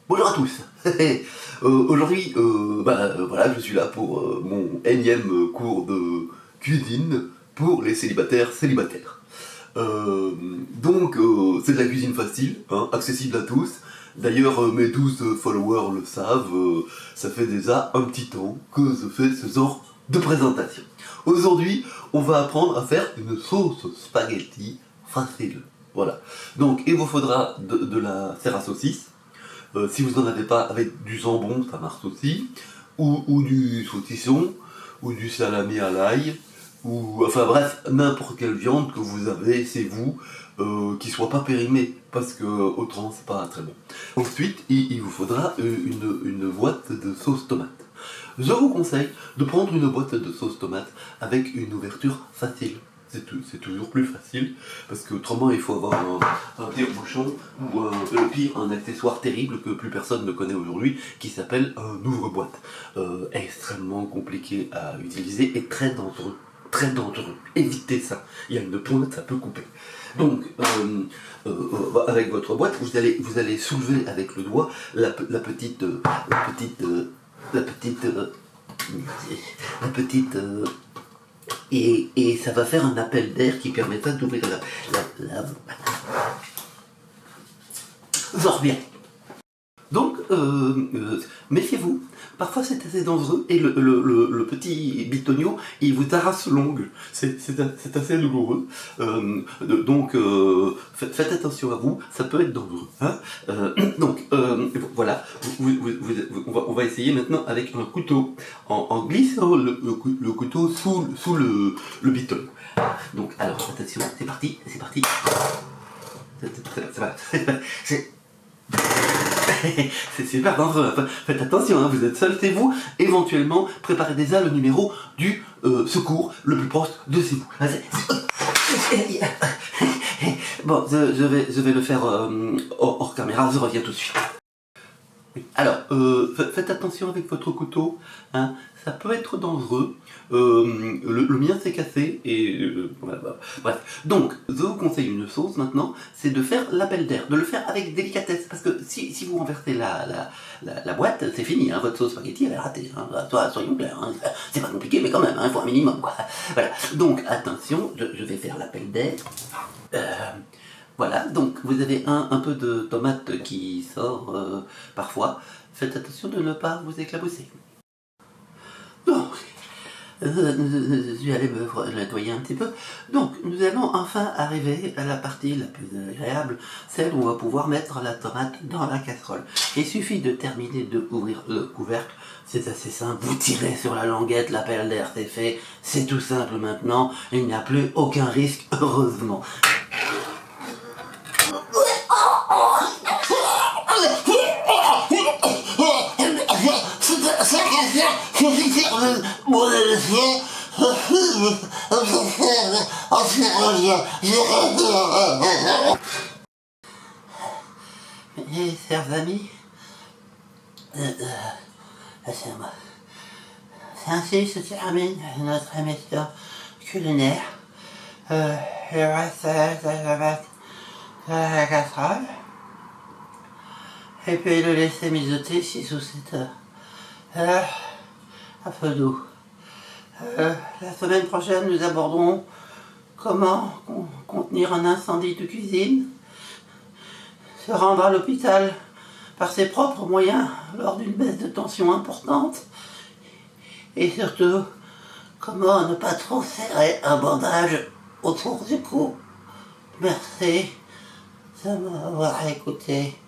Bonjour à tous. Aujourd'hui, voilà, je suis là pour mon énième cours de cuisine pour les célibataires. C'est de la cuisine facile, hein, accessible à tous. D'ailleurs, mes 12 followers le savent, ça fait déjà un petit temps que je fais ce genre de présentation. Aujourd'hui, on va apprendre à faire une sauce spaghetti facile. Voilà. Donc, il vous faudra de la serre à saucisse. Si vous n'en avez pas, avec du jambon, ça marche aussi, ou du saucisson, ou du salami à l'ail, ou enfin bref, n'importe quelle viande que vous avez, c'est vous, qui soit pas périmée, parce que autrement c'est pas très bon. Ensuite, il vous faudra une boîte de sauce tomate. Je vous conseille de prendre une boîte de sauce tomate avec une ouverture facile. C'est toujours plus facile, parce qu'autrement il faut avoir un tire-bouchon ou le pire, un accessoire terrible que plus personne ne connaît aujourd'hui, qui s'appelle un ouvre-boîte. Extrêmement compliqué à utiliser et très dangereux. Très dangereux. Évitez ça. Il y a une pointe, ça peut couper. Donc, avec votre boîte, vous allez soulever avec le doigt la petite et ça va faire un appel d'air qui permettra d'ouvrir la... Fort bien. Donc, méfiez-vous, parfois c'est assez dangereux, et le petit bitonio, il vous arrache l'ongle, c'est assez douloureux, faites attention à vous, ça peut être dangereux. Hein. Voilà, on va essayer maintenant avec un couteau, en glissant le couteau sous le bitonio. Donc, alors, attention, c'est parti. C'est super dangereux, faites attention, hein, vous êtes seul, c'est vous, éventuellement préparez déjà le numéro du secours le plus proche de chez vous. Bon, je vais le faire hors caméra, je reviens tout de suite. Alors, faites attention avec votre couteau, hein, ça peut être dangereux, le mien s'est cassé, et voilà, bref. Donc, je vous conseille une sauce maintenant, c'est de faire l'appel d'air, de le faire avec délicatesse, parce que si vous renversez la boîte, c'est fini, hein, votre sauce spaghetti elle est ratée, hein, soyons clairs, hein, c'est pas compliqué, mais quand même, il faut un minimum, quoi. Voilà, donc attention, je vais faire l'appel d'air. Voilà, donc vous avez un peu de tomate qui sort parfois. Faites attention de ne pas vous éclabousser. Donc, je vais aller me nettoyer un petit peu. Donc, nous allons enfin arriver à la partie la plus agréable, celle où on va pouvoir mettre la tomate dans la casserole. Il suffit de terminer de ouvrir le couvercle. C'est assez simple, vous tirez sur la languette, l'appel d'air c'est fait. C'est tout simple maintenant, il n'y a plus aucun risque, heureusement. Mes chers amis, ainsi se termine notre émission culinaire. Il reste à mettre la casserole et puis le laisser mijoter 6 ou 7 heures à feu doux. La semaine prochaine, nous aborderons comment contenir un incendie de cuisine, se rendre à l'hôpital par ses propres moyens lors d'une baisse de tension importante, et surtout, comment ne pas trop serrer un bandage autour du cou. Merci de m'avoir écouté.